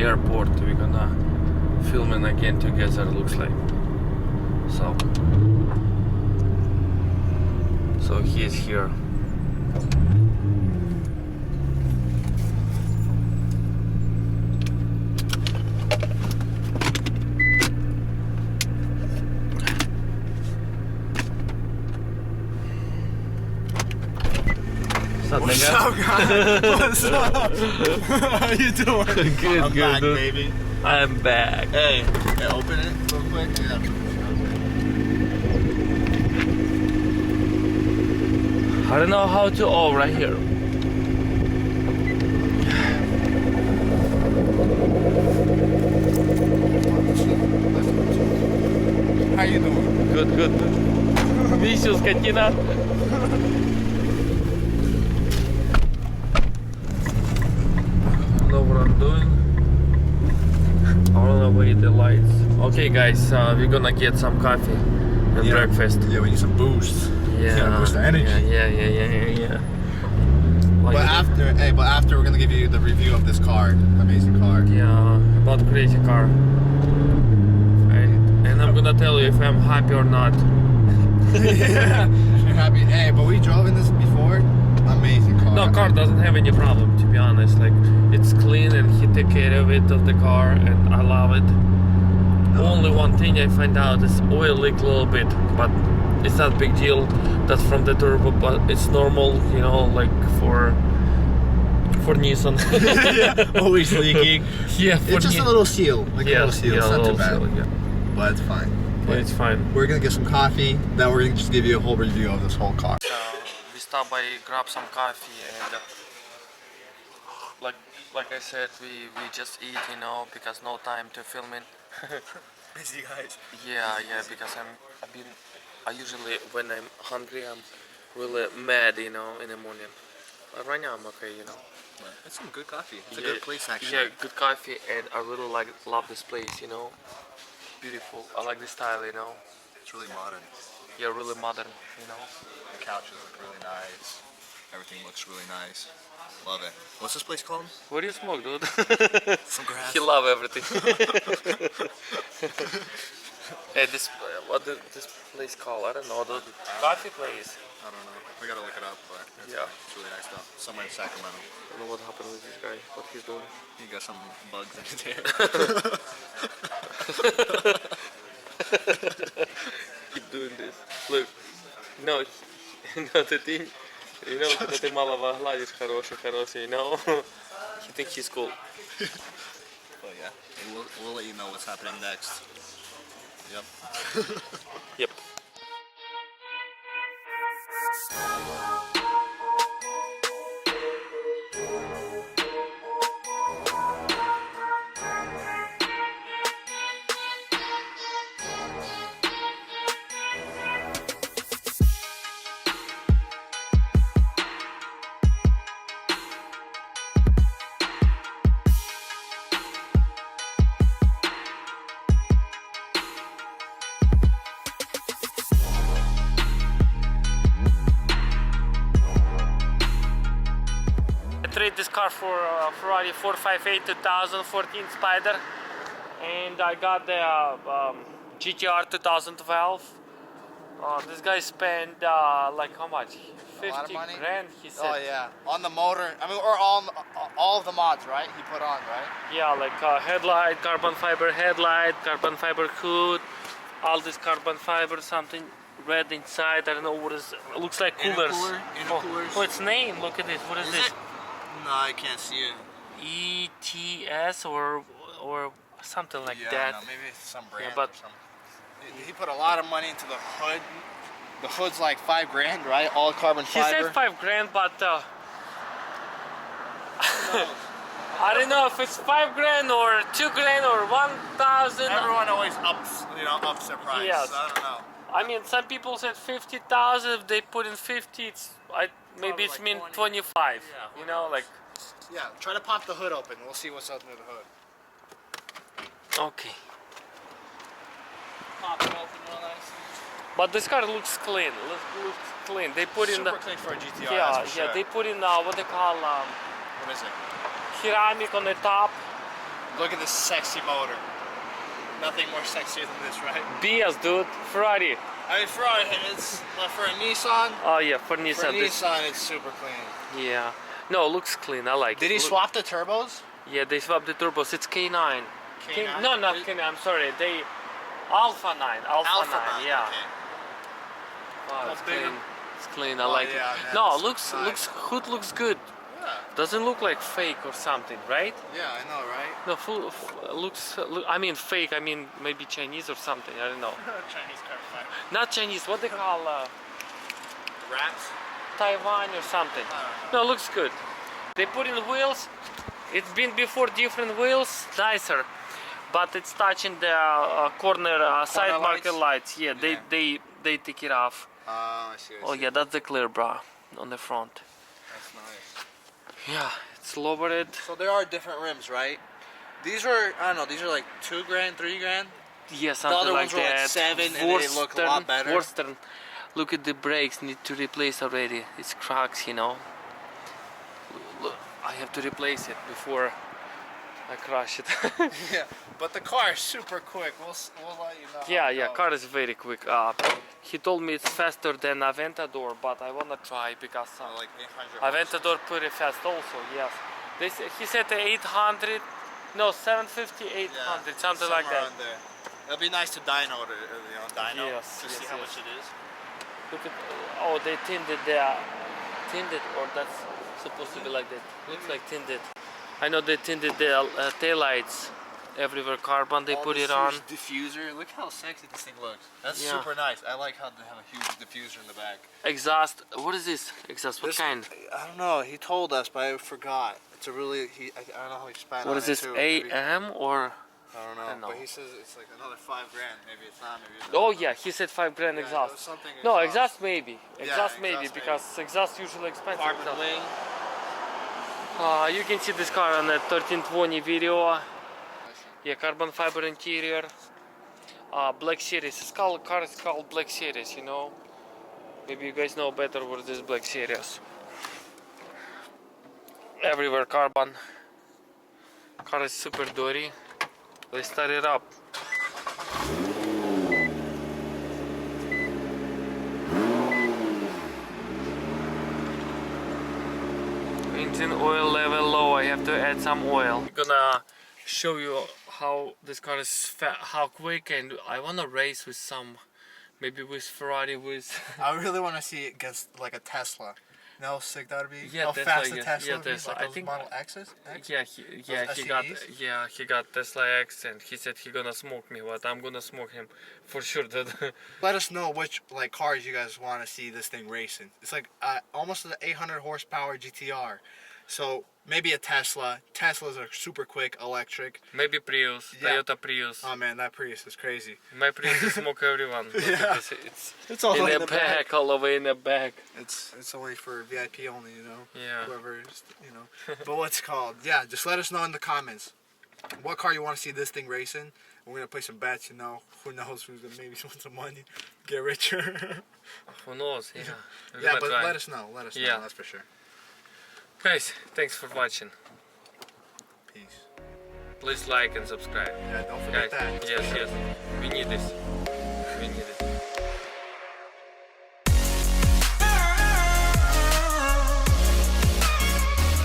airport. We're gonna filming again together, looks like. So he is here. What's up, guys? What's up? How you doing? Good, I'm good, back, dude. baby. I'm back. Hey, open it real quick. Yeah. I don't know how to. Oh, right here. How you doing? Good, good. Висел, скотина. I don't know what I'm doing. All the way the lights. Okay, guys, we're gonna get some coffee and breakfast. Yeah, we need some boost. Yeah, Gotta boost the energy. Yeah. Like, But after we're gonna give you the review of this car, amazing car. yeah, about crazy car. And I'm gonna tell you if I'm happy or not. Yeah, you're happy. Hey, but we drove in this before. Amazing car. No, car doesn't have any problem, to be honest. Like, it's clean and he take care of it, of the car, and I love it. Only one thing I find out is oil leak a little bit, but it's not a big deal. That's from the turbo, but it's normal, you know, like for Nissan. Yeah, always leaking. Yeah, for It's just a little seal, like a little seal. It's not too bad, yeah. but it's fine. But it's fine. We're gonna get some coffee. Then we're gonna just give you a whole review of this whole car. We stopped by, grab some coffee, and like I said, we just eat, you know, because no time to filming. Busy guys. Yeah, because I usually when I'm hungry I'm really mad, you know, in the morning. But right now I'm okay, you know. It's some good coffee. It's a Yeah, good place actually. Yeah, good coffee, and I really love this place, you know. Beautiful. I like the style, you know. It's really modern. Yeah, really modern, you know. The couches look really nice. Everything looks really nice. Love it. What's this place called? What do you smoke, dude? Some grass. He love everything. Hey, this this place called? I don't know. The coffee place. I don't know. We gotta look it up, but it's really nice stuff. Somewhere in Sacramento. I don't know what happened with this guy. What he's doing. You got some bugs in his hair. Keep doing this. Look. No, no, the thing. You know, когда ты малого гладишь, хороший, you know. You think he's cool. But yeah, we'll let you know what's happening next. Yep. Yep. I traded this car for Ferrari 458 2014 Spider, and I got the GTR 2012. This guy spent like how much? 50 grand, he said. Oh yeah, on the motor. I mean, or on all of the mods, right? He put on, right? Yeah, like headlight, carbon fiber headlight, carbon fiber hood, all this carbon fiber, something red inside. I don't know what is. It looks like coolers. Intercoolers. Oh, its name. Look at this. What is this? No, I can't see it. ETS or something like that. No, maybe it's some brand. Yeah, but or some. He put a lot of money into the hood. The hood's like $5 grand, right? All carbon he fiber. said 5 grand, but I don't know if it's 5 grand or 2 grand or 1,000. Everyone always ups their price. Yes. So I don't know. I mean, some people said 50,000. If they put in 50, it's maybe it's like mean 20. 25. Yeah, You know, like. Yeah, try to pop the hood open. We'll see what's under the hood. Okay. Pop it open real nice. But this car looks clean. Looks clean. They put in the. Super clean for a GTR. Yeah, that's for yeah. sure. They put in what they call What is it? ceramic on the top. Look at this sexy motor. Nothing more sexier than this, right? BS, dude. Ferrari. I mean, Ferrari, it's for a Nissan. Oh yeah, for For a Nissan. Nissan, it's super clean. Yeah. No, looks clean. I like it. Did he Look- swap the turbos? Yeah, they swapped the turbos. It's K9. K9? No, not K9. I'm sorry. They Alpha 9. Alpha 9. Yeah. Okay. Oh, it's big? clean. It's clean. I Oh, like yeah, it. man, No, it's looks nice. hood looks good. Yeah. Doesn't look like fake or something, right? Yeah, I know, right? No, looks. I mean fake. I mean maybe Chinese or something. I don't know. Chinese car fire. Not Chinese. What they call Rats? Taiwan or something. No, looks good. They put in wheels. It's been before different wheels, nicer, but it's touching the corner side marker lights. Yeah, Yeah. they take it off. Oh, I see. Oh yeah, that's the clear bra on the front. That's nice. Yeah, it's lowered. So there are different rims, right? These were, I don't know, these are like $2 grand, $3 grand? Yeah, something other like ones were like that. 7 and they look a lot better. Western. Look at the brakes. Need to replace already. It's cracks, you know. Look, I have to replace it before I crash it. Yeah, but the car is super quick. We'll let you know. how Yeah, it yeah, goes. car is very quick. He told me it's faster than Aventador, but I wanna try because Like 800 Aventador pretty fast also. Yes, he said 800, no 750, 800, something like that. Around there. It'll be nice to dyno it, dyno Yes, to yes, see how yes. much it is. Look at, oh, they tinted or that's supposed to be like that. Looks like tinted. I know they tinted the taillights everywhere carbon. They Oh, put this it on. huge diffuser. Look how sexy this thing looks. That's Yeah. super nice. I like how they have a huge diffuser in the back. Exhaust. What is this? Exhaust. What This- kind? I don't know. He told us, but I forgot. It's a really. I don't know how he spat What on is it this? too. Maybe- AM or? I don't know. I don't know. But he says it's like another $5 grand. Maybe it's not. Maybe it's Oh yeah, he said 5 grand Yeah, it was exhaust. something No, exhaust. exhaust maybe. Exhaust exhaust maybe maybe. because exhaust usually expensive. Carbon exhaust. wing. You can see this car on the 1320 video. Yeah, carbon fiber interior. Black Series. This car is called Black Series, you know. Maybe you guys know better what this Black Series. Everywhere carbon. Car is super dirty. Let's start it up. Engine oil level low. I have to add some oil. I'm gonna show you how this car is how quick, and I wanna race with some, maybe with Ferrari, with I really want to see it against like a Tesla. You know how sick that would be? Yeah, how Tesla, fast the yes. Tesla Yeah, would be? Tesla. Like I those think- Model X's? X? yeah, he got Tesla X, and he said he gonna smoke me, but I'm gonna smoke him for sure. That Let us know which like cars you guys want to see this thing racing. It's like almost an 800 horsepower GTR. So maybe a Tesla. Teslas are super quick electric. maybe Prius, Yeah. Toyota Prius. Oh man, that Prius is crazy. My Prius will smoke everyone. Look at Yeah. this. It's all in the back, all the way in the back. It's only for VIP only, you know. Yeah. Whoever, you know. But what's it called? Yeah, just let us know in the comments what car you want to see this thing racing. We're gonna play some bets, you know. Who knows who's gonna maybe win some money, get richer. Who knows? Yeah. We're Yeah, gonna but try. let us know. Let us Yeah. know. That's for sure. Guys, thanks for watching. Peace. Please like and subscribe. Yeah, don't Guys, forget that. yes, we need this.